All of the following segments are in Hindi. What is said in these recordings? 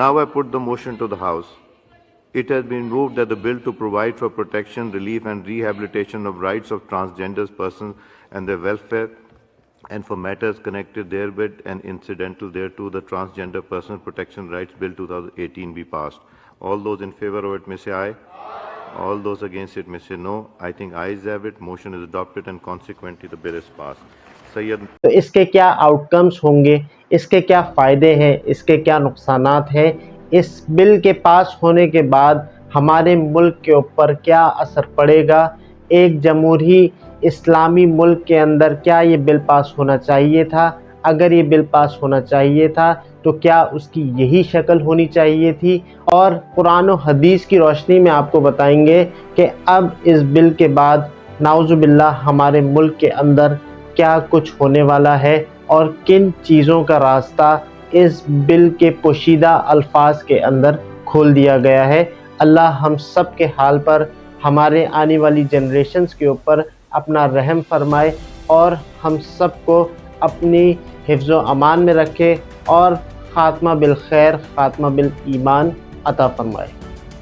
Now I put the motion to the House. It has been moved that the bill to provide for protection, relief and rehabilitation of rights of transgender persons and their welfare and for matters connected therewith and incidental thereto, the Transgender Person Protection Rights Bill 2018 be passed. All those in favor of it may say aye. All those against it may say no. I think ayes have it. Motion is adopted and consequently the bill is passed. Sayyid. तो इसके क्या आउटकम्स होंगे, इसके क्या फ़ायदे हैं, इसके क्या नुकसानात हैं, इस बिल के पास होने के बाद हमारे मुल्क के ऊपर क्या असर पड़ेगा, एक जमहूरी इस्लामी मुल्क के अंदर क्या ये बिल पास होना चाहिए था, अगर ये बिल पास होना चाहिए था तो क्या उसकी यही शक्ल होनी चाहिए थी, और कुरान और हदीस की रोशनी में आपको बताएंगे कि अब इस बिल के बाद नाउज़ुबिल्लाह हमारे मुल्क के अंदर क्या कुछ होने वाला है और किन चीज़ों का रास्ता इस बिल के पोशीदा अल्फाज के अंदर खोल दिया गया है। अल्लाह हम सब के हाल पर, हमारे आने वाली जनरेशन्स के ऊपर अपना रहम फरमाए और हम सब को अपनी हिफ्ज़ व अमान में रखे और ख़ात्मा बिल खैर, ख़ात्मा बिल ईमान अता फरमाए।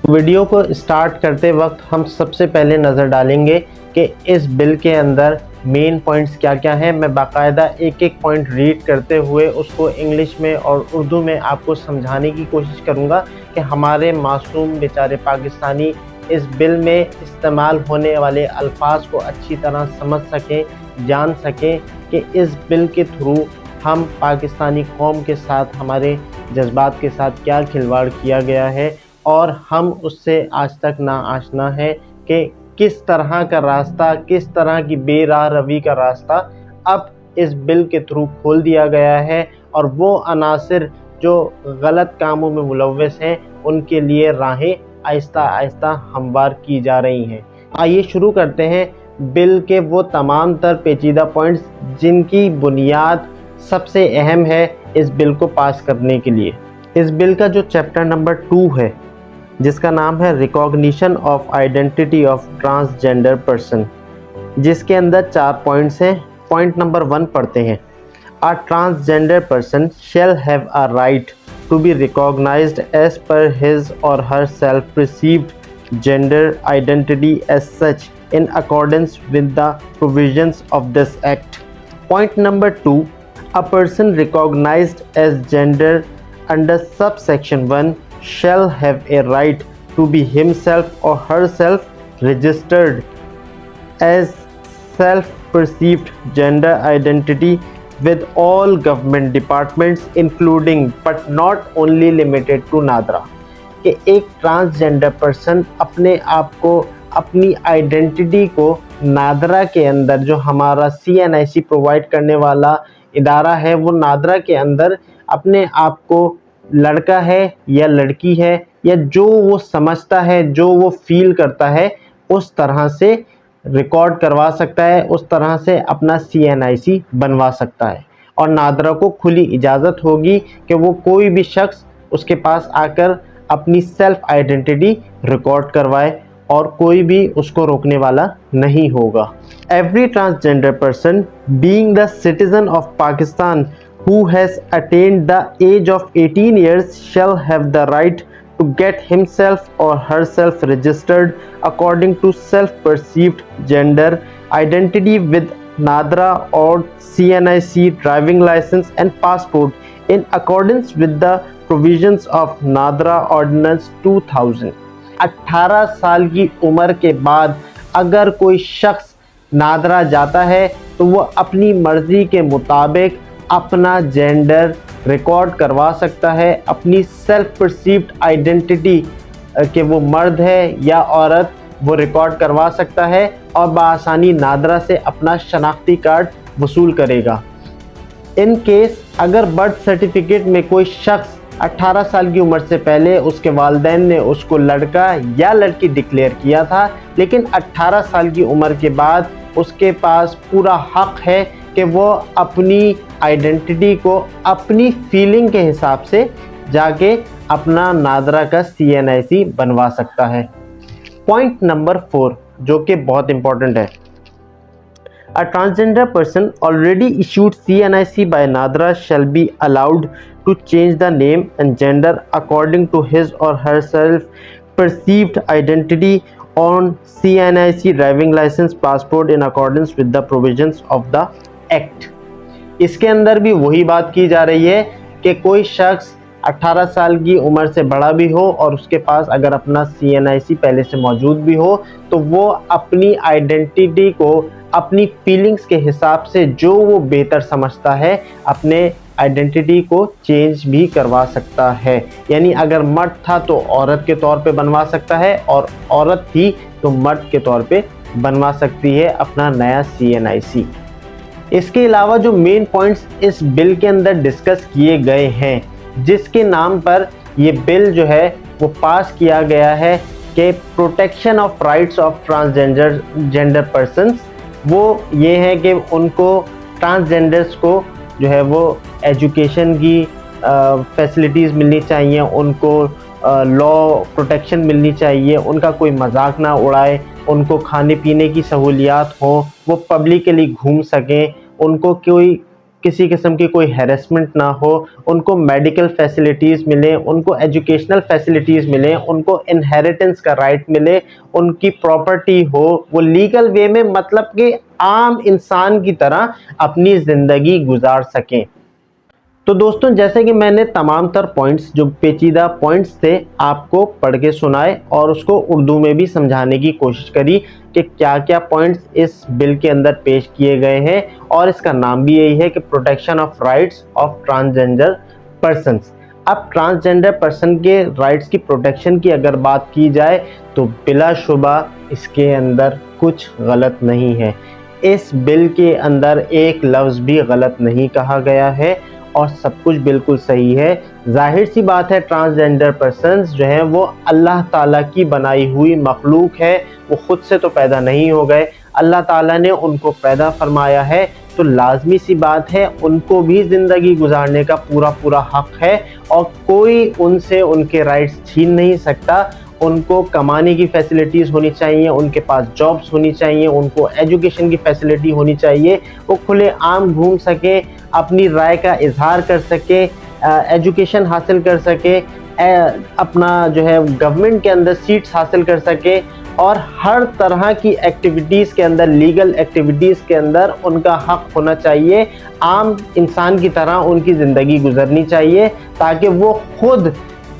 वीडियो को स्टार्ट करते वक्त हम सबसे पहले नज़र डालेंगे कि इस बिल के अंदर मेन पॉइंट्स क्या क्या हैं। मैं बाकायदा एक एक पॉइंट रीड करते हुए उसको इंग्लिश में और उर्दू में आपको समझाने की कोशिश करूंगा कि हमारे मासूम बेचारे पाकिस्तानी इस बिल में इस्तेमाल होने वाले अल्फाज को अच्छी तरह समझ सकें, जान सकें कि इस बिल के थ्रू हम पाकिस्तानी कौम के साथ, हमारे जज्बात के साथ क्या खिलवाड़ किया गया है और हम उससे आज तक ना आशना है कि किस तरह का रास्ता, किस तरह की बेराह रवी का रास्ता अब इस बिल के थ्रू खोल दिया गया है और वो अनासिर जो गलत कामों में मुलव्वस हैं उनके लिए राहें आहिस्ता आहिस्ता हमवार की जा रही हैं। आइए शुरू करते हैं बिल के वो तमाम तर पेचीदा पॉइंट्स जिनकी बुनियाद सबसे अहम है इस बिल को पास करने के लिए। इस बिल का जो चैप्टर नंबर 2 है जिसका नाम है recognition of identity of transgender person, जिसके अंदर 4 पॉइंट्स हैं। पॉइंट नंबर 1 पढ़ते हैं। A transgender person shall have a right to be recognised as per his or her self perceived gender identity as such in accordance with the provisions of this act. Point number 2, a person recognised as gender under sub section 1 shall have a right to be himself or herself registered as self-perceived gender identity with all government departments including but not only limited to NADRA. कि एक ट्रांसजेंडर पर्सन अपने आप को, अपनी आइडेंटिटी को नादरा के अंदर, जो हमारा CNIC प्रोवाइड करने वाला इदारा है, वो नादरा के अंदर अपने आप को लड़का है या लड़की है या जो वो समझता है, जो वो फील करता है, उस तरह से रिकॉर्ड करवा सकता है, उस तरह से अपना CNIC बनवा सकता है और नादरा को खुली इजाज़त होगी कि वो कोई भी शख्स उसके पास आकर अपनी सेल्फ आइडेंटिटी रिकॉर्ड करवाए और कोई भी उसको रोकने वाला नहीं होगा। Every transgender person being the citizen of Pakistan who has attained the age of 18 years shall have the right to get himself or herself registered according to self-perceived gender identity with NADRA or CNIC driving license and passport in accordance with the provisions of NADRA Ordinance 2000। 18 साल की उम्र के बाद अगर कोई शख्स नादरा जाता है तो वो अपनी मर्ज़ी के मुताबिक अपना जेंडर रिकॉर्ड करवा सकता है, अपनी सेल्फ परसीव्ड आइडेंटिटी कि वो मर्द है या औरत वो रिकॉर्ड करवा सकता है और बआसानी नादरा से अपना शनाख्ती कार्ड वसूल करेगा। इन केस अगर बर्थ सर्टिफिकेट में कोई शख्स 18 साल की उम्र से पहले उसके वालिदैन ने उसको लड़का या लड़की डिक्लेयर किया था, लेकिन 18 साल की उम्र के बाद उसके पास पूरा हक है कि वो अपनी आइडेंटिटी को अपनी फीलिंग के हिसाब से जाके अपना नादरा का CNIC बनवा सकता है। पॉइंट नंबर 4 जो कि बहुत इम्पोर्टेंट है, A transgender person already issued CNIC by NADRA shall be allowed to change the name and gender according to his or herself perceived identity on CNIC driving license passport in accordance with the provisions of the Act। इसके अंदर भी वही बात की जा रही है कि कोई शख्स 18 साल की उम्र से बड़ा भी हो और उसके पास अगर अपना CNIC पहले से मौजूद भी हो तो वो अपनी आइडेंटिटी को अपनी फीलिंग्स के हिसाब से जो वो बेहतर समझता है अपने आइडेंटिटी को चेंज भी करवा सकता है। यानी अगर मर्द था तो औरत के तौर पे बनवा सकता है और औरत थी तो मर्द के तौर पे बनवा सकती है अपना नया CNIC। इसके अलावा जो मेन पॉइंट्स इस बिल के अंदर डिस्कस किए गए हैं जिसके नाम पर ये बिल जो है वो पास किया गया है कि protection of rights of transgender persons, वो ये है कि उनको ट्रांसजेंडर्स को जो है वो एजुकेशन की फैसिलिटीज़ मिलनी चाहिए, उनको लॉ प्रोटेक्शन मिलनी चाहिए, उनका कोई मजाक ना उड़ाए, उनको खाने पीने की सहूलियात हो, वो पब्लिकली घूम सकें, उनको कोई किसी किस्म की कोई हैरेसमेंट ना हो, उनको मेडिकल फैसिलिटीज़ मिले, उनको एजुकेशनल फैसिलिटीज़ मिले, उनको इनहेरिटेंस का राइट मिले, उनकी प्रॉपर्टी हो, वो लीगल वे में मतलब कि आम इंसान की तरह अपनी ज़िंदगी गुजार सकें। तो दोस्तों जैसे कि मैंने तमाम तर पॉइंट्स जो पेचीदा पॉइंट्स थे आपको पढ़ के सुनाए और उसको उर्दू में भी समझाने की कोशिश करी कि क्या क्या पॉइंट्स इस बिल के अंदर पेश किए गए हैं और इसका नाम भी यही है कि protection of rights of transgender persons. अब ट्रांसजेंडर पर्सन के राइट्स की प्रोटेक्शन की अगर बात की जाए तो बिलाशुबा इसके अंदर कुछ गलत नहीं है। इस बिल के अंदर एक लफ्ज़ भी गलत नहीं कहा गया है और सब कुछ बिल्कुल सही है। जाहिर सी बात है ट्रांसजेंडर पर्सन्स जो हैं वो अल्लाह ताला की बनाई हुई मखलूक है, वो ख़ुद से तो पैदा नहीं हो गए, अल्लाह ताला ने उनको पैदा फरमाया है तो लाजमी सी बात है उनको भी ज़िंदगी गुजारने का पूरा हक़ है और कोई उनसे उनके राइट्स छीन नहीं सकता। उनको कमाने की फैसिलिटीज़ होनी चाहिए, उनके पास जॉब्स होनी चाहिए, उनको एजुकेशन की फैसिलिटी होनी चाहिए, वो खुले आम घूम सके, अपनी राय का इजहार कर सके, एजुकेशन हासिल कर सके, अपना जो है गवर्नमेंट के अंदर सीट्स हासिल कर सके और हर तरह की एक्टिविटीज़ के अंदर, लीगल एक्टिविटीज़ के अंदर उनका हक़ होना चाहिए। आम इंसान की तरह उनकी ज़िंदगी गुजरनी चाहिए ताकि वो खुद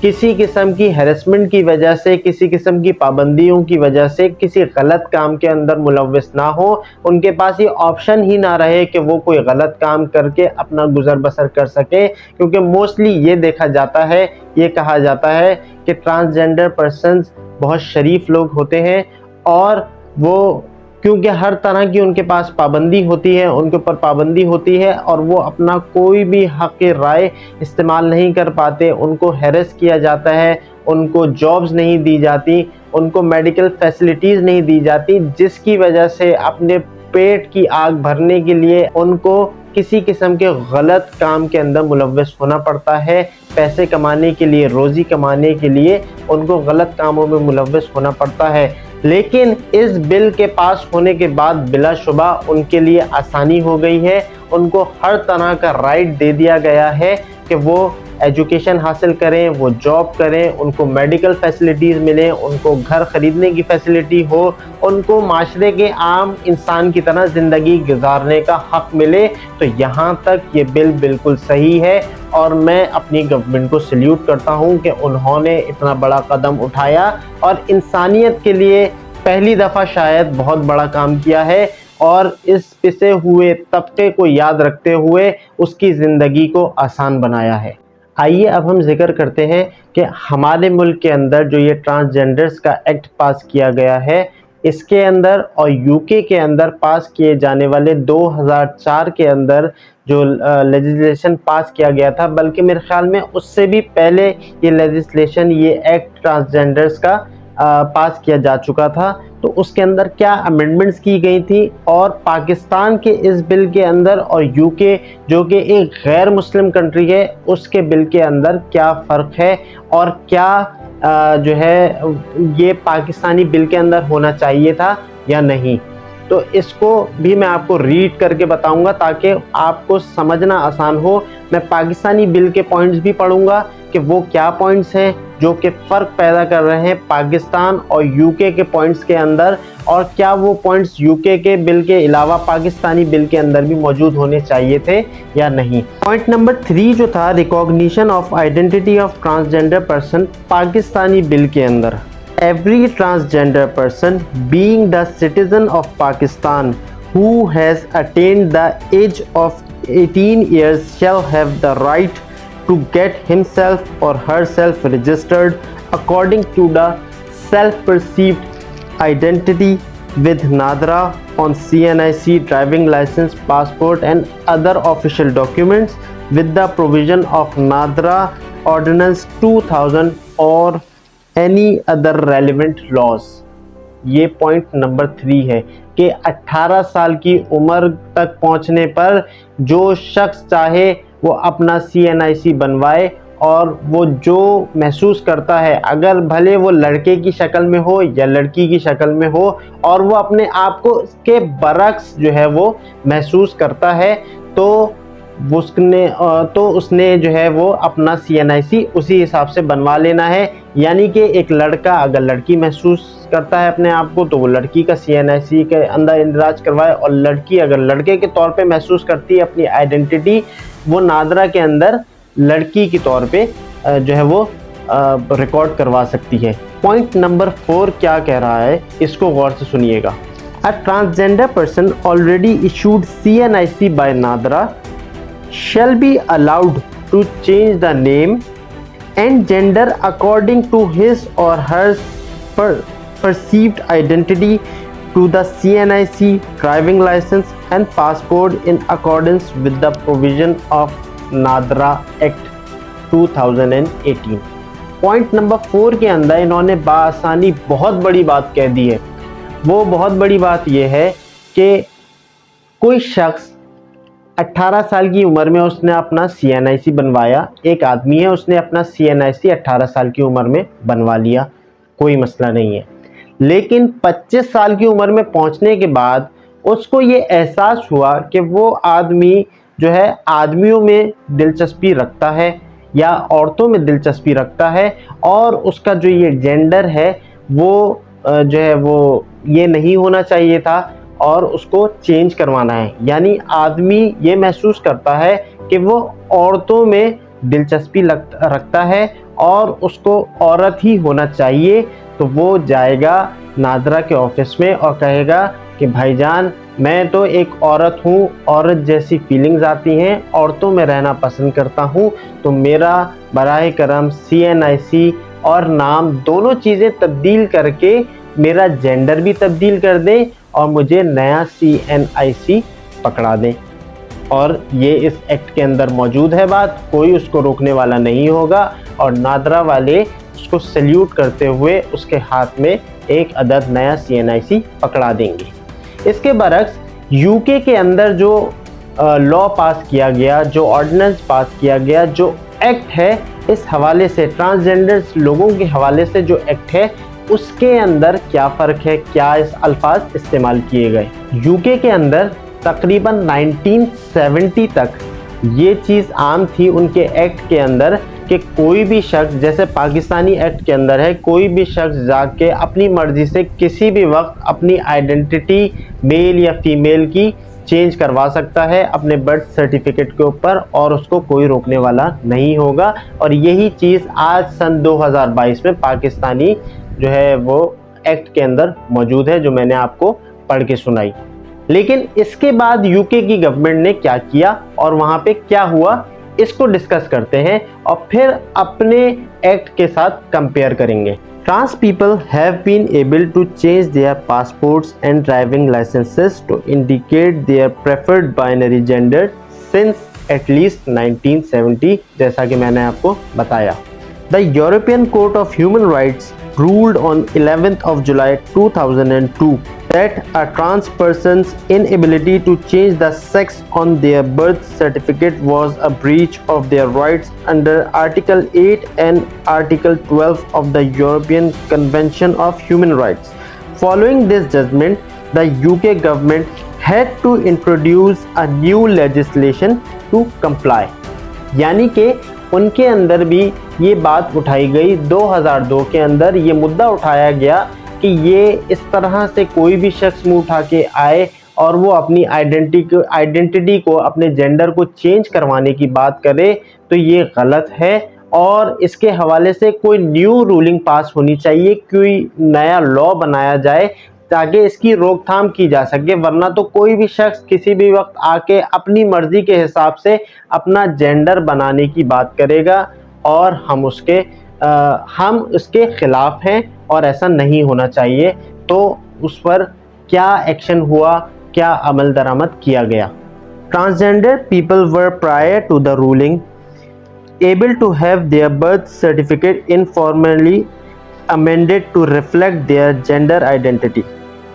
किसी किस्म की हैरेसमेंट की वजह से, किसी किस्म की पाबंदियों की वजह से किसी गलत काम के अंदर मुलव्वस ना हो, उनके पास ये ऑप्शन ही ना रहे कि वो कोई गलत काम करके अपना गुजर बसर कर सके। क्योंकि मोस्टली ये देखा जाता है, ये कहा जाता है कि ट्रांसजेंडर पर्सन्स बहुत शरीफ लोग होते हैं और वो क्योंकि हर तरह की उनके पास पाबंदी होती है, उनके ऊपर पाबंदी होती है और वो अपना कोई भी हक़ राय इस्तेमाल नहीं कर पाते, उनको हैरेस किया जाता है, उनको जॉब्स नहीं दी जाती, उनको मेडिकल फैसिलिटीज़ नहीं दी जाती, जिसकी वजह से अपने पेट की आग भरने के लिए उनको किसी किस्म के गलत काम के अंदर मुलव्वस होना पड़ता है। पैसे कमाने के लिए, रोज़ी कमाने के लिए उनको गलत कामों में मुलव्वस होना पड़ता है। लेकिन इस बिल के पास होने के बाद बिलाशुबा उनके लिए आसानी हो गई है, उनको हर तरह का राइट दे दिया गया है कि वो एजुकेशन हासिल करें, वो जॉब करें, उनको मेडिकल फैसिलिटीज़ मिलें, उनको घर ख़रीदने की फैसिलिटी हो, उनको माशरे के आम इंसान की तरह ज़िंदगी गुजारने का हक़ मिले। तो यहाँ तक ये बिल बिल्कुल सही है और मैं अपनी गवर्नमेंट को सल्यूट करता हूँ कि उन्होंने इतना बड़ा कदम उठाया और इंसानियत के लिए पहली दफ़ा शायद बहुत बड़ा काम किया है और इस पिसे हुए तबके को याद रखते हुए उसकी ज़िंदगी को आसान बनाया है। आइए अब हम जिक्र करते हैं कि हमारे मुल्क के अंदर जो ये ट्रांसजेंडर्स का एक्ट पास किया गया है, इसके अंदर और यूके के अंदर पास किए जाने वाले 2004 के अंदर जो लेजिस्लेशन पास किया गया था, बल्कि मेरे ख्याल में उससे भी पहले ये लेजिस्लेशन, ये एक्ट ट्रांसजेंडर्स का पास किया जा चुका था। तो उसके अंदर क्या अमेंडमेंट्स की गई थी और पाकिस्तान के इस बिल के अंदर और यूके जो कि एक गैर मुस्लिम कंट्री है उसके बिल के अंदर क्या फ़र्क है और क्या जो है ये पाकिस्तानी बिल के अंदर होना चाहिए था या नहीं। तो इसको भी मैं आपको रीड करके बताऊंगा ताकि आपको समझना आसान हो। मैं पाकिस्तानी बिल के पॉइंट्स भी पढ़ूंगा कि वो क्या पॉइंट्स हैं जो कि फ़र्क पैदा कर रहे हैं पाकिस्तान और यूके के पॉइंट्स के अंदर, और क्या वो पॉइंट्स यूके के बिल के अलावा पाकिस्तानी बिल के अंदर भी मौजूद होने चाहिए थे या नहीं। पॉइंट नंबर 3 जो था, recognition of identity of transgender person Pakistani bill के अंदर। Every transgender person being the citizen of Pakistan who has attained the age of 18 years shall have the right to get himself or herself registered according to the self-perceived identity with NADRA on CNIC driving license, passport and other official documents with the provision of NADRA Ordinance 2000 or any other relevant laws. ये पॉइंट नंबर 3 है कि 18 साल की उम्र तक पहुंचने पर जो शख्स चाहे वो अपना CNIC बनवाए, और वो जो महसूस करता है, अगर भले वो लड़के की शक्ल में हो या लड़की की शक्ल में हो, और वो अपने आप को इसके बरक्स जो है वो महसूस करता है, तो उसने जो है वो अपना CNIC उसी हिसाब से बनवा लेना है। यानी कि एक लड़का अगर लड़की महसूस करता है अपने आप को, तो वो लड़की का CNIC के अंदर इंदराज करवाए, और लड़की अगर लड़के के तौर पे महसूस करती है अपनी आइडेंटिटी, वो नादरा के अंदर लड़की के तौर पे जो है वो रिकॉर्ड करवा सकती है। पॉइंट नंबर 4 क्या कह रहा है, इसको गौर से सुनिएगा। A transgender person already issued CNIC by NADRA shall be allowed to change the name and gender according to his or her perceived identity to the CNIC driving license and passport in accordance with the provision of NADRA Act 2018। Point number 4 के अंदर इन्होंने बासानी बहुत बड़ी बात कह दी है। वो बहुत बड़ी बात यह है कि कोई शख्स 18 साल की उम्र में उसने अपना CNIC बनवाया, एक आदमी है उसने अपना CNIC 18 साल की उम्र में बनवा लिया, कोई मसला नहीं है। लेकिन 25 साल की उम्र में पहुंचने के बाद उसको ये एहसास हुआ कि वो आदमी जो है आदमियों में दिलचस्पी रखता है या औरतों में दिलचस्पी रखता है, और उसका जो ये जेंडर है वो जो है वो ये नहीं होना चाहिए था और उसको चेंज करवाना है। यानी आदमी ये महसूस करता है कि वो औरतों में दिलचस्पी रखता है और उसको औरत ही होना चाहिए, तो वो जाएगा नादरा के ऑफिस में और कहेगा कि भाईजान मैं तो एक औरत हूँ, औरत जैसी फीलिंग्स आती हैं, औरतों में रहना पसंद करता हूँ, तो मेरा बराए करम CNIC और नाम दोनों चीज़ें तब्दील करके मेरा जेंडर भी तब्दील कर दें और मुझे नया CNIC पकड़ा दें। और ये इस एक्ट के अंदर मौजूद है बात, कोई उसको रोकने वाला नहीं होगा, और नादरा वाले उसको सल्यूट करते हुए उसके हाथ में एक अदद नया CNIC पकड़ा देंगे। इसके बरक्स यूके के अंदर जो लॉ पास किया गया, जो ऑर्डिनेंस पास किया गया, जो एक्ट है, इस हवाले से ट्रांसजेंडर लोगों के हवाले से जो एक्ट है उसके अंदर क्या फ़र्क है, क्या इस अल्फाज इस्तेमाल किए गए। यूके के अंदर तकरीबन 1970 तक ये चीज़ आम थी उनके एक्ट के अंदर कि कोई भी शख्स, जैसे पाकिस्तानी एक्ट के अंदर है, कोई भी शख्स जाके अपनी मर्ज़ी से किसी भी वक्त अपनी आइडेंटिटी मेल या फीमेल की चेंज करवा सकता है अपने बर्थ सर्टिफिकेट के ऊपर, और उसको कोई रोकने वाला नहीं होगा। और यही चीज़ आज सन 2022 में पाकिस्तानी जो है वो एक्ट के अंदर मौजूद है, जो मैंने आपको पढ़ के सुनाई। लेकिन इसके बाद यूके की गवर्नमेंट ने क्या किया और वहाँ पे क्या हुआ, इसको डिस्कस करते हैं और फिर अपने एक्ट के साथ कंपेयर करेंगे। Trans people have been able to change their passports and driving licenses to indicate their preferred binary gender since at least 1970, जैसा कि मैंने आपको बताया। The European Court of Human Rights ruled on 11th of July 2002 that a trans person's inability to change the sex on their birth certificate was a breach of their rights under Article 8 and Article 12 of the European Convention of Human Rights. Following this judgment, the UK government had to introduce a new legislation to comply। यानी कि उनके अंदर भी ये बात उठाई गई, 2002 के अंदर ये मुद्दा उठाया गया कि ये इस तरह से कोई भी शख्स मुँह उठा के आए और वो अपनी आइडेंटिटी को, अपने जेंडर को चेंज करवाने की बात करे तो ये गलत है और इसके हवाले से कोई न्यू रूलिंग पास होनी चाहिए, कोई नया लॉ बनाया जाए ताकि इसकी रोकथाम की जा सके। वरना तो कोई भी शख्स किसी भी वक्त आके अपनी मर्जी के हिसाब से अपना जेंडर बनाने की बात करेगा और हम उसके खिलाफ हैं और ऐसा नहीं होना चाहिए। तो उस पर क्या एक्शन हुआ, क्या अमल दरामद किया गया? Transgender people were prior to the ruling able to have their birth certificate informally amended to reflect their gender identity.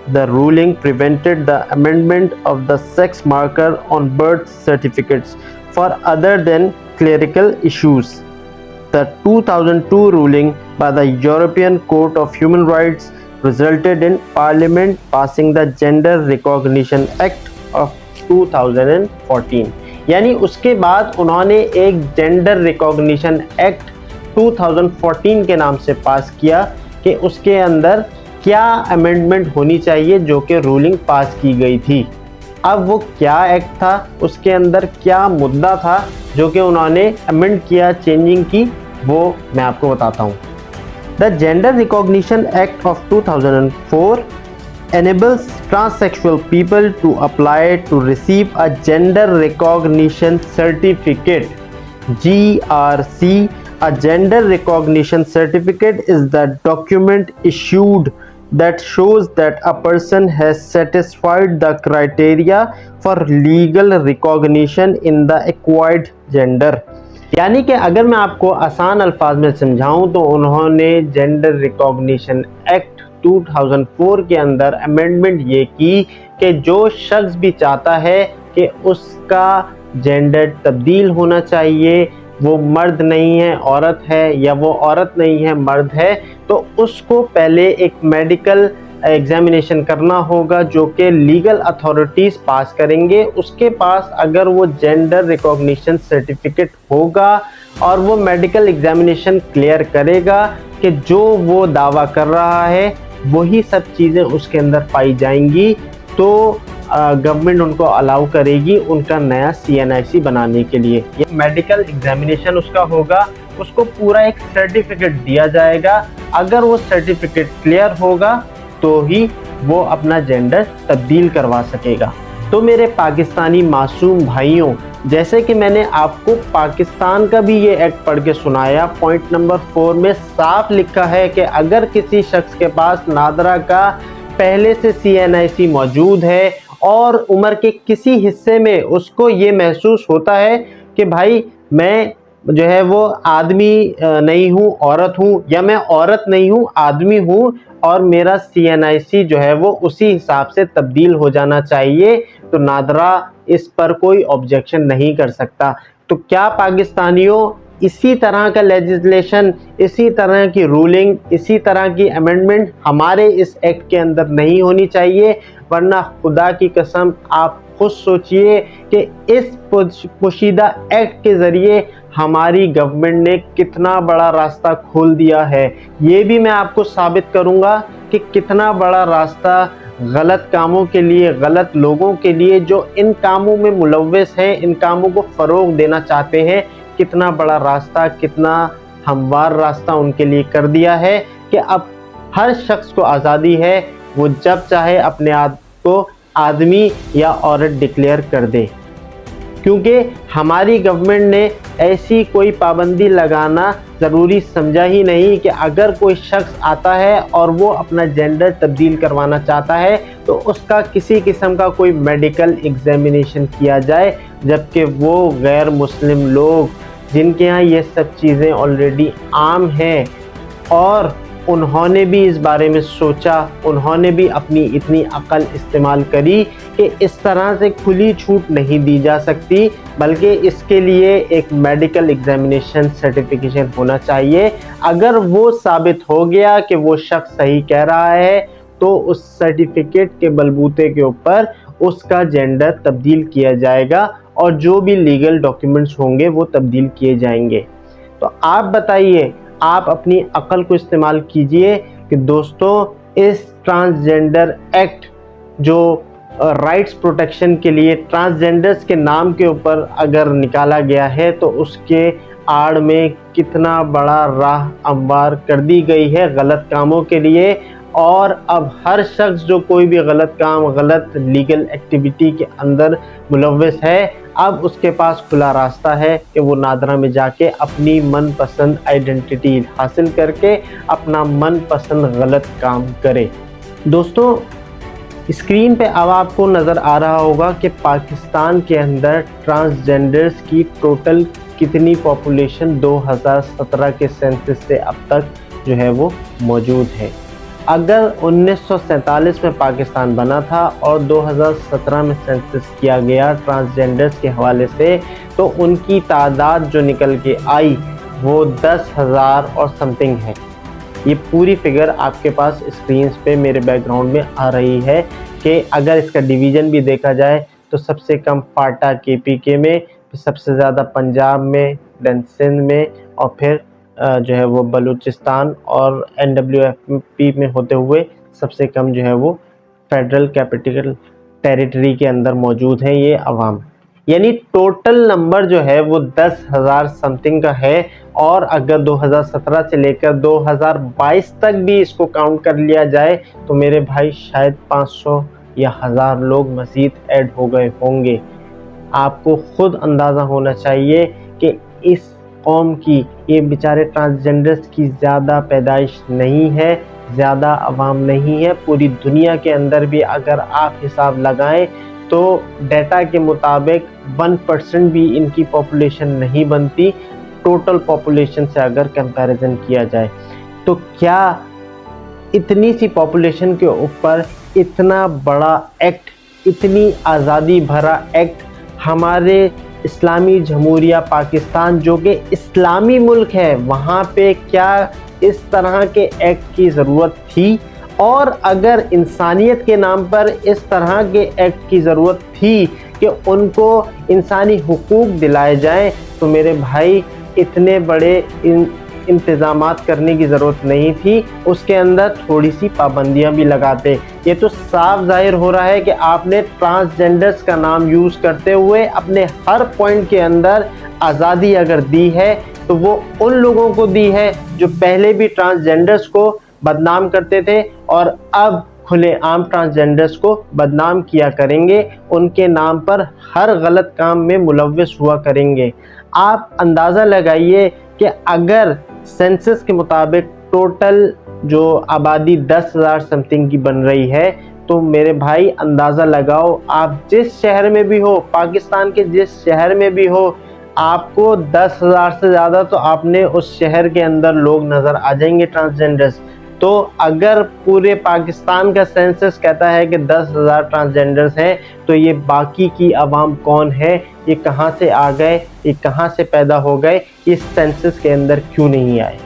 The ruling prevented the amendment of the sex marker on birth certificates for other than clerical issues. The 2002 ruling by the European Court of Human Rights resulted in Parliament passing the Gender Recognition Act of 2014। यानी उसके बाद उन्होंने एक जेंडर रिकॉग्निशन एक्ट 2014 के नाम से पास किया कि उसके अंदर क्या अमेंडमेंट होनी चाहिए जो कि रूलिंग पास की गई थी। अब वो क्या एक्ट था, उसके अंदर क्या मुद्दा था जो कि उन्होंने अमेंड किया, चेंजिंग की, वो मैं आपको बताता हूँ। The gender recognition act of 2004 enables transsexual people to apply to receive a gender recognition certificate GRC। A gender recognition certificate is the document issued that shows that a person has satisfied the criteria for legal recognition in the acquired gender। यानी कि अगर मैं आपको आसान अल्फाज में समझाऊं तो उन्होंने जेंडर रिकॉग्निशन एक्ट 2004 के अंदर अमेंडमेंट ये की कि जो शख्स भी चाहता है कि उसका जेंडर तब्दील होना चाहिए, वो मर्द नहीं है औरत है, या वो औरत नहीं है मर्द है, तो उसको पहले एक मेडिकल एग्जामिनेशन करना होगा जो कि लीगल अथॉरिटीज़ पास करेंगे। उसके पास अगर वो जेंडर रिकॉग्निशन सर्टिफिकेट होगा और वो मेडिकल एग्जामिनेशन क्लियर करेगा कि जो वो दावा कर रहा है वही सब चीज़ें उसके अंदर पाई जाएंगी, तो गवर्नमेंट उनको अलाउ करेगी उनका नया CNIC बनाने के लिए। ये मेडिकल एग्जामिनेशन उसका होगा, उसको पूरा एक सर्टिफिकेट दिया जाएगा। अगर वो सर्टिफिकेट क्लियर होगा तो ही वो अपना जेंडर तब्दील करवा सकेगा। तो मेरे पाकिस्तानी मासूम भाइयों, जैसे कि मैंने आपको पाकिस्तान का भी ये एक्ट पढ़ के सुनाया, पॉइंट नंबर 4 में साफ लिखा है कि अगर किसी शख्स के पास नादरा का पहले से CNIC मौजूद है और उम्र के किसी हिस्से में उसको ये महसूस होता है कि भाई मैं जो है वो आदमी नहीं हूँ औरत हूँ, या मैं औरत नहीं हूँ आदमी हूँ और मेरा CNIC जो है वो उसी हिसाब से तब्दील हो जाना चाहिए, तो नादरा इस पर कोई ऑब्जेक्शन नहीं कर सकता। तो क्या पाकिस्तानियों इसी तरह का लेजिस्लेशन, इसी तरह की रूलिंग, इसी तरह की अमेंडमेंट हमारे इस एक्ट के अंदर नहीं होनी चाहिए? वरना खुदा की कसम आप खुद सोचिए कि इस पोशीदा एक्ट के ज़रिए हमारी गवर्नमेंट ने कितना बड़ा रास्ता खोल दिया है। ये भी मैं आपको साबित करूँगा कि कितना बड़ा रास्ता गलत कामों के लिए, गलत लोगों के लिए जो इन कामों में मुलव्वस हैं, इन कामों को फ़रोग देना चाहते हैं, कितना बड़ा रास्ता, कितना हमवार रास्ता उनके लिए कर दिया है कि अब हर शख्स को आज़ादी है, वो जब चाहे अपने आप को आदमी या औरत डिक्लेयर कर दे। क्योंकि हमारी गवर्नमेंट ने ऐसी कोई पाबंदी लगाना ज़रूरी समझा ही नहीं कि अगर कोई शख्स आता है और वो अपना जेंडर तब्दील करवाना चाहता है तो उसका किसी किस्म का कोई मेडिकल एग्जामिनेशन किया जाए, जबकि वो गैर मुस्लिम लोग जिनके यहाँ ये सब चीज़ें ऑलरेडी आम हैं और उन्होंने भी इस बारे में सोचा, उन्होंने भी अपनी इतनी अक्ल इस्तेमाल करी कि इस तरह से खुली छूट नहीं दी जा सकती, बल्कि इसके लिए एक मेडिकल एग्जामिनेशन सर्टिफिकेशन होना चाहिए। अगर वो साबित हो गया कि वो शख्स सही कह रहा है तो उस सर्टिफिकेट के बलबूते के ऊपर उसका जेंडर तब्दील किया जाएगा और जो भी लीगल डॉक्यूमेंट्स होंगे वो तब्दील किए जाएंगे। तो आप बताइए, आप अपनी अक्ल को इस्तेमाल कीजिए कि दोस्तों इस ट्रांसजेंडर एक्ट जो राइट्स प्रोटेक्शन के लिए ट्रांसजेंडर्स के नाम के ऊपर अगर निकाला गया है तो उसके आड़ में कितना बड़ा राह हमवार कर दी गई है गलत कामों के लिए। और अब हर शख्स जो कोई भी गलत काम, गलत लीगल एक्टिविटी के अंदर मुलव्वस है, अब उसके पास खुला रास्ता है कि वो नादरा में जाके अपनी मनपसंद आइडेंटिटी हासिल करके अपना मनपसंद गलत काम करे। दोस्तों स्क्रीन पे अब आपको नज़र आ रहा होगा कि पाकिस्तान के अंदर ट्रांसजेंडर्स की टोटल कितनी पॉपुलेशन 2017 के सेंसस से अब तक जो है वो मौजूद है। अगर 1947 में पाकिस्तान बना था और 2017 में सेंसस किया गया ट्रांसजेंडर्स के हवाले से, तो उनकी तादाद जो निकल के आई वो 10,000 और समथिंग है। ये पूरी फिगर आपके पास स्क्रीन पे मेरे बैकग्राउंड में आ रही है कि अगर इसका डिवीज़न भी देखा जाए तो सबसे कम फाटा KPK में, सबसे ज़्यादा पंजाब में, देन सिंध में, और फिर जो है वो बलूचिस्तान और NWFP में होते हुए सबसे कम जो है वो फेडरल कैपिटल टेरिटरी के अंदर मौजूद हैं ये अवाम। यानी टोटल नंबर जो है वो 10,000 समथिंग का है। और अगर 2017 से लेकर 2022 तक भी इसको काउंट कर लिया जाए तो मेरे भाई शायद 500 या 1000 लोग मज़ीद ऐड हो गए होंगे। आपको खुद अंदाज़ा होना चाहिए कि इस कौम की, ये बेचारे ट्रांसजेंडर्स की ज़्यादा पैदाइश नहीं है, ज़्यादा अवाम नहीं है। पूरी दुनिया के अंदर भी अगर आप हिसाब लगाएं तो डेटा के मुताबिक 1% भी इनकी पॉपुलेशन नहीं बनती टोटल पॉपुलेशन से अगर कंपैरिजन किया जाए। तो क्या इतनी सी पॉपुलेशन के ऊपर इतना बड़ा एक्ट, इतनी आज़ादी भरा एक्ट हमारे इस्लामी जमहूरिया पाकिस्तान जो कि इस्लामी मुल्क है, वहाँ पे क्या इस तरह के एक्ट की ज़रूरत थी? और अगर इंसानियत के नाम पर इस तरह के एक्ट की ज़रूरत थी कि उनको इंसानी हुकूक दिलाए जाएं, तो मेरे भाई इतने बड़े इंतज़ामात करने की ज़रूरत नहीं थी। उसके अंदर थोड़ी सी पाबंदियां भी लगाते। ये तो साफ जाहिर हो रहा है कि आपने ट्रांसजेंडर्स का नाम यूज़ करते हुए अपने हर पॉइंट के अंदर आज़ादी अगर दी है तो वो उन लोगों को दी है जो पहले भी ट्रांसजेंडर्स को बदनाम करते थे और अब खुलेआम ट्रांसजेंडर्स को बदनाम किया करेंगे, उनके नाम पर हर गलत काम में मुलव्वस हुआ करेंगे। आप अंदाज़ा लगाइए कि अगर सेंसस के मुताबिक टोटल जो आबादी 10,000 समथिंग की बन रही है, तो मेरे भाई अंदाज़ा लगाओ, आप जिस शहर में भी हो, पाकिस्तान के जिस शहर में भी हो, आपको 10,000 से ज़्यादा तो आपने उस शहर के अंदर लोग नज़र आ जाएंगे ट्रांसजेंडर्स। तो अगर पूरे पाकिस्तान का सेंसस कहता है कि 10,000 ट्रांसजेंडर्स हैं, तो ये बाकी की आवाम कौन है? ये कहाँ से आ गए? ये कहाँ से पैदा हो गए? इस सेंसस के अंदर क्यों नहीं आए?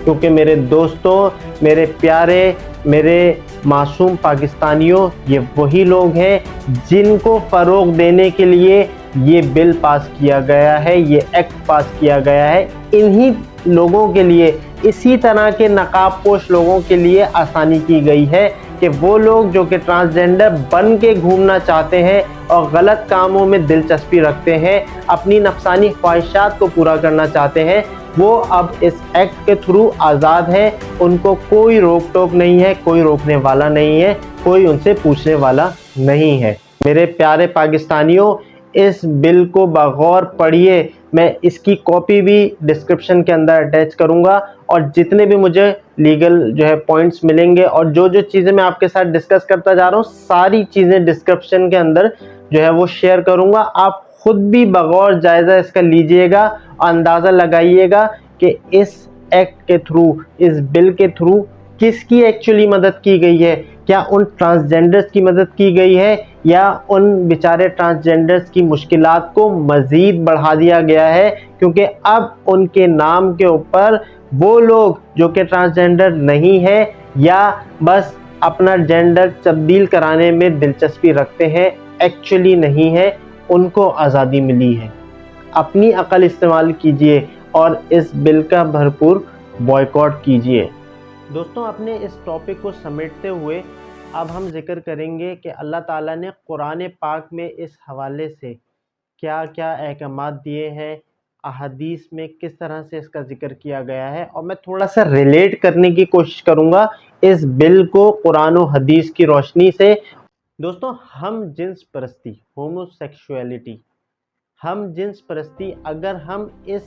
क्योंकि मेरे दोस्तों, मेरे प्यारे, मेरे मासूम पाकिस्तानियों, ये वही लोग हैं जिनको फ़रोग़ देने के लिए ये बिल पास किया गया है, ये एक्ट पास किया गया है। इन्हीं लोगों के लिए, इसी तरह के नकाबपोश लोगों के लिए आसानी की गई है कि वो लोग जो कि ट्रांसजेंडर बन के घूमना चाहते हैं और गलत कामों में दिलचस्पी रखते हैं, अपनी नफसानी ख्वाहिशात को पूरा करना चाहते हैं, वो अब इस एक्ट के थ्रू आज़ाद हैं। उनको कोई रोक टोक नहीं है, कोई रोकने वाला नहीं है, कोई उनसे पूछने वाला नहीं है। मेरे प्यारे पाकिस्तानियों, इस बिल को बगौर पढ़िए। मैं इसकी कॉपी भी डिस्क्रिप्शन के अंदर अटैच करूंगा और जितने भी मुझे लीगल जो है पॉइंट्स मिलेंगे और जो जो चीज़ें मैं आपके साथ डिस्कस करता जा रहा हूँ, सारी चीज़ें डिस्क्रिप्शन के अंदर जो है वो शेयर करूंगा। आप खुद भी बगौर जायज़ा इसका लीजिएगा और अंदाज़ा लगाइएगा कि इस एक्ट के थ्रू, इस बिल के थ्रू किसकी एक्चुअली मदद की गई है। क्या उन ट्रांसजेंडर्स की मदद की गई है या उन बेचारे ट्रांसजेंडर्स की मुश्किलात को मज़ीद बढ़ा दिया गया है? क्योंकि अब उनके नाम के ऊपर वो लोग जो कि ट्रांसजेंडर नहीं है या बस अपना जेंडर तब्दील कराने में दिलचस्पी रखते हैं, एक्चुअली नहीं है, उनको आज़ादी मिली है। अपनी अकल इस्तेमाल कीजिए और इस बिल का भरपूर बॉयकॉट कीजिए। दोस्तों, अपने इस टॉपिक को समेटते हुए अब हम जिक्र करेंगे कि अल्लाह ताला ने कुरान पाक में इस हवाले से क्या क्या अहकामात दिए हैं, अहादीस में किस तरह से इसका जिक्र किया गया है, और मैं थोड़ा सा रिलेट करने की कोशिश करूँगा इस बिल को कुरान और हदीस की रोशनी से। दोस्तों, हम जिन्स परस्ती, होमोसेक्सुअलिटी, हम जिन्स परस्ती, अगर हम इस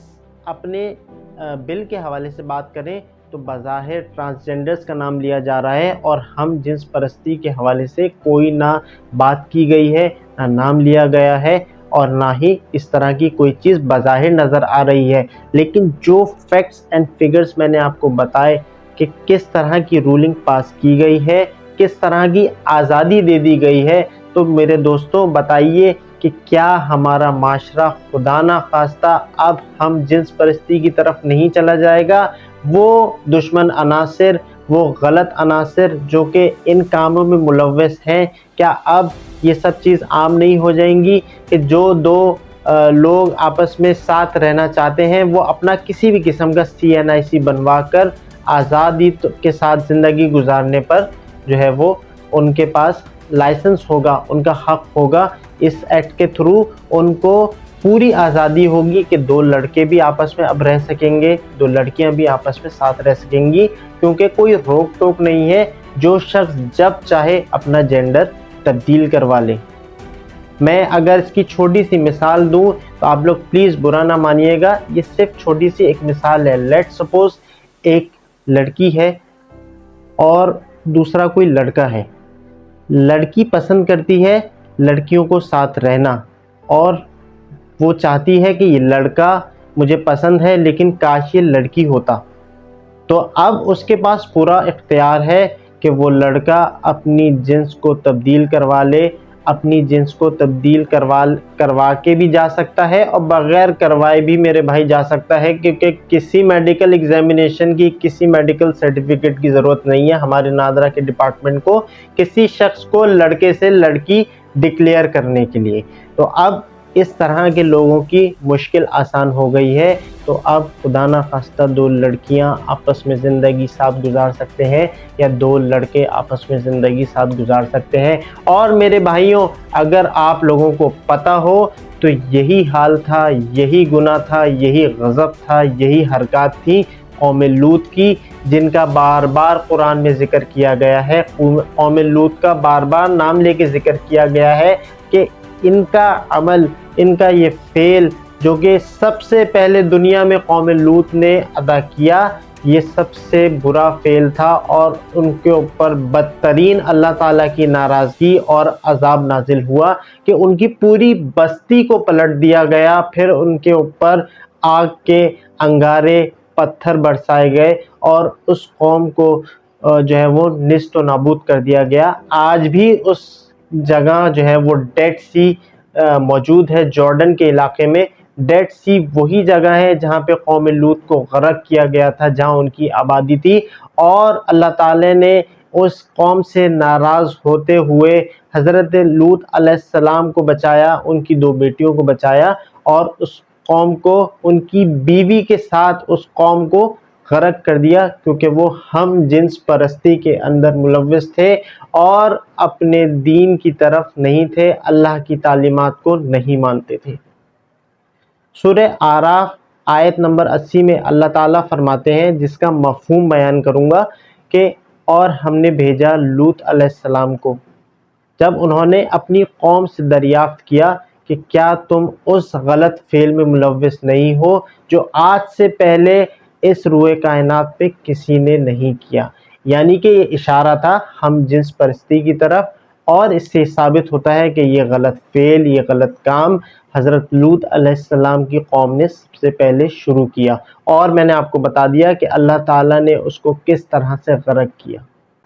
अपने बिल के हवाले से बात करें तो बज़ाहिर ट्रांसजेंडर्स का नाम लिया जा रहा है, और हम जिन्स परस्ती के हवाले से कोई ना बात की गई है, ना नाम लिया गया है, और ना ही इस तरह की कोई चीज़ बज़ाहिर नज़र आ रही है। लेकिन जो फैक्ट्स एंड फिगर्स मैंने आपको बताए कि किस तरह की रूलिंग पास की गई है, किस तरह की आज़ादी दे दी गई है, तो मेरे दोस्तों बताइए कि क्या हमारा माशरा खुदा ना खास्ता अब हम जिन्स परस्ती की तरफ नहीं चला जाएगा? वो दुश्मन अनासिर, वो गलत अनासिर जो कि इन कामों में मुलव्वस हैं, क्या अब ये सब चीज़ आम नहीं हो जाएंगी कि जो दो लोग आपस में साथ रहना चाहते हैं वो अपना किसी भी किस्म का CNIC बनवा कर आज़ादी के साथ ज़िंदगी गुजारने पर जो है वो उनके पास लाइसेंस होगा, उनका हक होगा। इस एक्ट के थ्रू उनको पूरी आज़ादी होगी कि दो लड़के भी आपस में अब रह सकेंगे, दो लड़कियां भी आपस में साथ रह सकेंगी, क्योंकि कोई रोक टोक नहीं है। जो शख्स जब चाहे अपना जेंडर तब्दील करवा ले। मैं अगर इसकी छोटी सी मिसाल दूं तो आप लोग प्लीज़ बुरा ना मानिएगा, ये सिर्फ छोटी सी एक मिसाल है। लेट्स सपोज एक लड़की है और दूसरा कोई लड़का है। लड़की पसंद करती है लड़कियों को साथ रहना, और वो चाहती है कि ये लड़का मुझे पसंद है लेकिन काश ये लड़की होता। तो अब उसके पास पूरा इख्तियार है कि वो लड़का अपनी जिन्स को तब्दील करवा ले, अपनी जिन्स को तब्दील करवा के भी जा सकता है और बग़ैर करवाए भी मेरे भाई जा सकता है, क्योंकि किसी मेडिकल एग्जामिनेशन की, किसी मेडिकल सर्टिफिकेट की ज़रूरत नहीं है हमारे नादरा के डिपार्टमेंट को किसी शख्स को लड़के से लड़की डिक्लेयर करने के लिए। तो अब इस तरह के लोगों की मुश्किल आसान हो गई है। तो अब खुदा ना खास्ता दो लड़कियां आपस में ज़िंदगी साथ गुजार सकते हैं, या दो लड़के आपस में ज़िंदगी साथ गुजार सकते हैं। और मेरे भाइयों, अगर आप लोगों को पता हो तो यही हाल था, यही गुनाह था, यही गज़ब था, यही हरकत थी कौम लूत की, जिनका बार बार कुरान में ज़िक्र किया गया है। कौम लूत का बार बार नाम लेके ज़िक्र किया गया है कि इनका अमल, इनका ये फेल जो कि सबसे पहले दुनिया में कौम लूत ने अदा किया, ये सबसे बुरा फेल था, और उनके ऊपर बदतरीन अल्लाह ताला की नाराज़गी और अज़ाब नाजिल हुआ कि उनकी पूरी बस्ती को पलट दिया गया। फिर उनके ऊपर आग के अंगारे, पत्थर बरसाए गए और उस कौम को जो है वो निस्त व नाबूद कर दिया गया। आज भी उस जगह जो है वो डेड सी मौजूद है, जॉर्डन के इलाके में। डेड सी वही जगह है जहाँ पे कौम लूत को गरक किया गया था, जहाँ उनकी आबादी थी, और अल्लाह ताला ने उस कौम से नाराज़ होते हुए हज़रत लूत अलैहिस्सलाम को बचाया, उनकी दो बेटियों को बचाया, और उस कौम को उनकी बीवी के साथ उस कौम को गरक कर दिया, क्योंकि वो हम जिन्स परस्ती के अंदर मुलव्वस थे और अपने दीन की तरफ नहीं थे, अल्लाह की तालीमात को नहीं मानते थे। सूरह आराफ आयत नंबर 80 में अल्लाह ताला फरमाते हैं, जिसका मफ़हूम बयान करूँगा, कि और हमने भेजा लूत अलैहिस्सलाम को जब उन्होंने अपनी कौम से दरियाफ्त किया कि क्या तुम उस गलत फेल में मुलव्वस नहीं हो जो आज से पहले इस रूए कायनात पे किसी ने नहीं किया। यानी कि ये इशारा था हम जिन्स परस्ती की तरफ, और इससे साबित होता है कि ये गलत फेल, ये गलत काम हज़रत लूत अलैहिस्सलाम की कौम ने सबसे पहले शुरू किया, और मैंने आपको बता दिया कि अल्लाह ताला ने उसको किस तरह से गरक किया।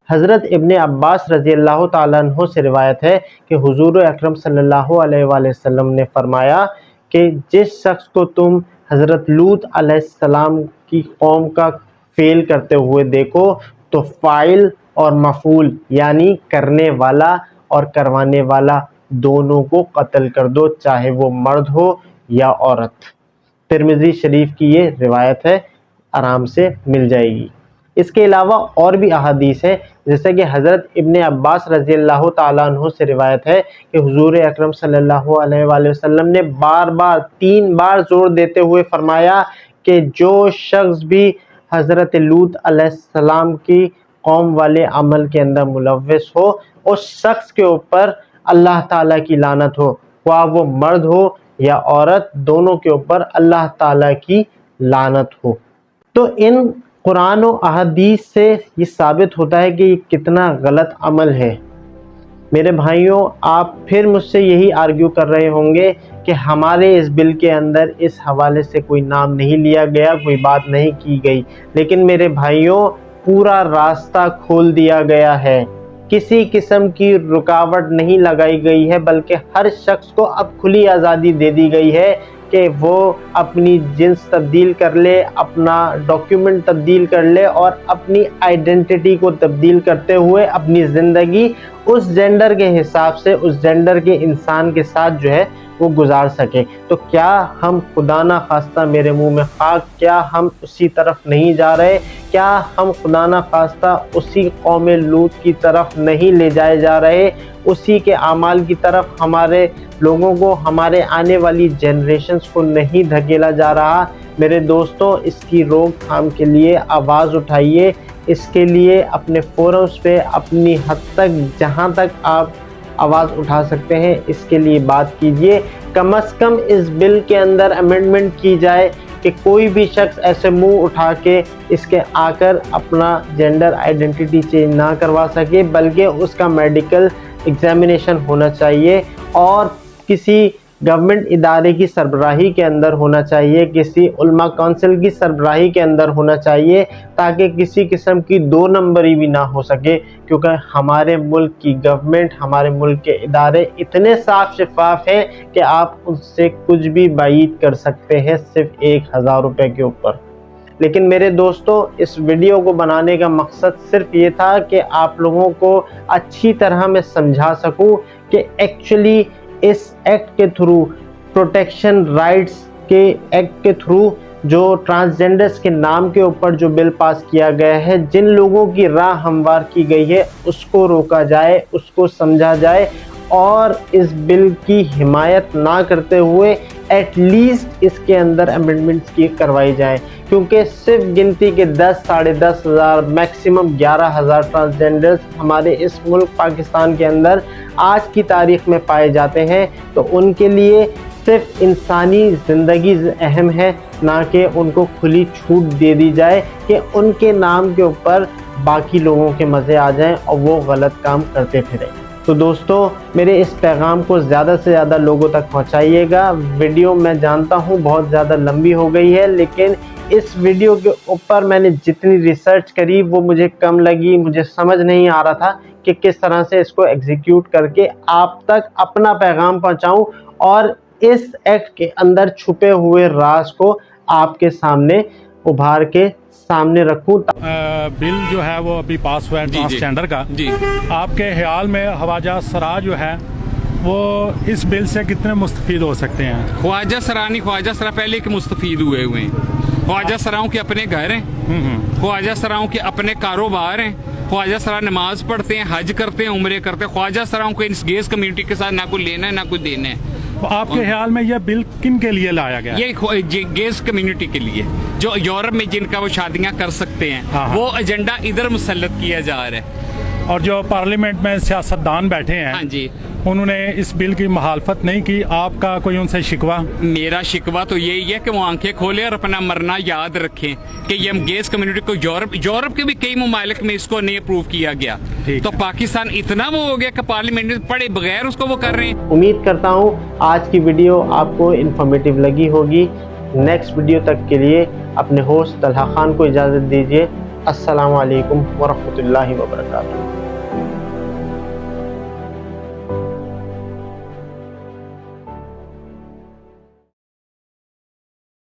हज़रत इब्ने अब्बास रज़ी अल्लाह ताला अन्हु से रिवायत है कि हुज़ूर अकरम सल्लल्लाहु अलैहि वसल्लम ने फरमाया कि जिस शख्स को तुम हज़रत लूत अलैहिस्सलाम की कौम का फेल करते हुए देखो तो फ़ाइल और मफूल यानी करने वाला और करवाने वाला दोनों को कत्ल कर दो, चाहे वो मर्द हो या औरत। तिरमिज़ी शरीफ की ये रिवायत है, आराम से मिल जाएगी। इसके अलावा और भी अहादीस हैं, जैसे कि हज़रत इब्ने अब्बास रज़ी अल्लाह ताला अन्हु से रिवायत है कि हुज़ूर अकरम सल्लल्लाहु अलैहि वसल्लम ने बार बार 3 बार जोर देते हुए फरमाया कि जो शख्स भी हज़रत लूत अलैहिस्सलाम की कौम वाले अमल के अंदर मुलव्वस हो, उस शख्स के ऊपर अल्लाह ताला की लानत हो, ख्वाह वो मर्द हो या औरत, दोनों के ऊपर अल्लाह ताला की लानत हो। तो इन कुरान और अहदीस से ये साबित होता है कि ये कितना गलत अमल है। मेरे भाइयों, आप फिर मुझसे यही आर्ग्यू कर रहे होंगे कि हमारे इस बिल के अंदर इस हवाले से कोई नाम नहीं लिया गया, कोई बात नहीं की गई। लेकिन मेरे भाइयों, पूरा रास्ता खोल दिया गया है, किसी किस्म की रुकावट नहीं लगाई गई है, बल्कि हर शख्स को अब खुली आज़ादी दे दी गई है कि वो अपनी जिन्स तब्दील कर ले, अपना डॉक्यूमेंट तब्दील कर ले और अपनी आइडेंटिटी को तब्दील करते हुए अपनी ज़िंदगी उस जेंडर के हिसाब से, उस जेंडर के इंसान के साथ जो है वो गुजार सके। तो क्या हम खुदा ना खास्ता, मेरे मुंह में खाक, क्या हम उसी तरफ नहीं जा रहे? क्या हम खुदा ना खास्ता उसी कौम लूत की तरफ नहीं ले जाए जा रहे? उसी के आमाल की तरफ हमारे लोगों को, हमारे आने वाली जनरेशन्स को नहीं धकेला जा रहा? मेरे दोस्तों, इसकी रोकथाम के लिए आवाज़ उठाइए। इसके लिए अपने फोरम्स पे अपनी हद तक, जहाँ तक आप आवाज़ उठा सकते हैं, इसके लिए बात कीजिए। कम से कम इस बिल के अंदर अमेंडमेंट की जाए कि कोई भी शख्स ऐसे मुंह उठा के इसके आकर अपना जेंडर आइडेंटिटी चेंज ना करवा सके, बल्कि उसका मेडिकल एग्जामिनेशन होना चाहिए और किसी गवर्नमेंट इदारे की सरबराही के अंदर होना चाहिए, किसी उलमा काउंसिल की सरबराही के अंदर होना चाहिए, ताकि किसी किस्म की 2 नंबरी भी ना हो सके। क्योंकि हमारे मुल्क की गवर्नमेंट, हमारे मुल्क के इदारे इतने साफ शफाफ हैं कि आप उससे कुछ भी बाइट कर सकते हैं सिर्फ 1000 रुपये के ऊपर। लेकिन मेरे दोस्तों, इस वीडियो को बनाने का मकसद सिर्फ ये था कि आप लोगों को अच्छी तरह मैं समझा सकूं कि एक्चुअली इस एक्ट के थ्रू, प्रोटेक्शन राइट्स के एक्ट के थ्रू, जो ट्रांसजेंडर्स के नाम के ऊपर जो बिल पास किया गया है, जिन लोगों की राह हमवार की गई है, उसको रोका जाए, उसको समझा जाए और इस बिल की हिमायत ना करते हुए एटलीस्ट इसके अंदर अमेंडमेंट्स की करवाई जाए। क्योंकि सिर्फ गिनती के 10, साढ़े 10 हज़ार, मैक्सिमम 11,000 ट्रांसजेंडर्स हमारे इस मुल्क पाकिस्तान के अंदर आज की तारीख में पाए जाते हैं। तो उनके लिए सिर्फ इंसानी ज़िंदगी अहम है, ना कि उनको खुली छूट दे दी जाए कि उनके नाम के ऊपर बाकी लोगों के मज़े आ जाएं और वो गलत काम करते फिरें। तो दोस्तों, मेरे इस पैगाम को ज़्यादा से ज़्यादा लोगों तक पहुंचाइएगा। वीडियो मैं जानता हूं बहुत ज़्यादा लंबी हो गई है, लेकिन इस वीडियो के ऊपर मैंने जितनी रिसर्च करी वो मुझे कम लगी। मुझे समझ नहीं आ रहा था कि किस तरह से इसको एग्जीक्यूट करके आप तक अपना पैगाम पहुंचाऊं और इस एक्ट के अंदर छुपे हुए राज को आपके सामने उभार के सामने रखूं। बिल जो है वो अभी पास हुआ है ट्रांसजेंडर का जी। आपके ख्याल में ख्वाजा सरा जो है वो इस बिल से कितने मुस्तफीद हो सकते हैं? ख्वाजा सरा नहीं, ख्वाजा सरा पहले के मुस्तफीद हुए हैं। ख्वाजा सराओं के अपने घर हैं, ख्वाजा सराओं के अपने कारोबार हैं, ख्वाजा सरा नमाज पढ़ते हैं, हज करते हैं, उम्रे करते हैं। ख्वाजा सराओं को इस गेस कम्युनिटी के साथ ना कोई लेना है ना कोई देना है। तो आपके ख्याल में यह बिल किन के लिए लाया गया? ये गेस कम्युनिटी के लिए, जो यूरोप में जिनका वो शादियां कर सकते हैं। हाँ। वो एजेंडा इधर मुसल्लत किया जा रहा है। और जो पार्लियामेंट में सियासतदान बैठे हैं, हाँ जी, उन्होंने इस बिल की मुखालफत नहीं की। आपका कोई उनसे शिकवा? मेरा शिकवा तो यही है कि वो आंखें खोले और अपना मरना याद रखें कि ये गेस कम्युनिटी को यूरोप के भी कई ममालिक में इसको नहीं अप्रूव किया गया। तो पाकिस्तान इतना वो हो गया कि पार्लियामेंट में पढ़े बगैर उसको वो कर रहे हैं। उम्मीद करता हूँ आज की वीडियो आपको इन्फॉर्मेटिव लगी होगी। नेक्स्ट वीडियो तक के लिए अपने होस्ट तलहा खान को इजाज़त दीजिए। अस्सलामु अलैकुम वरहमतुल्लाहि वबरकातुहू।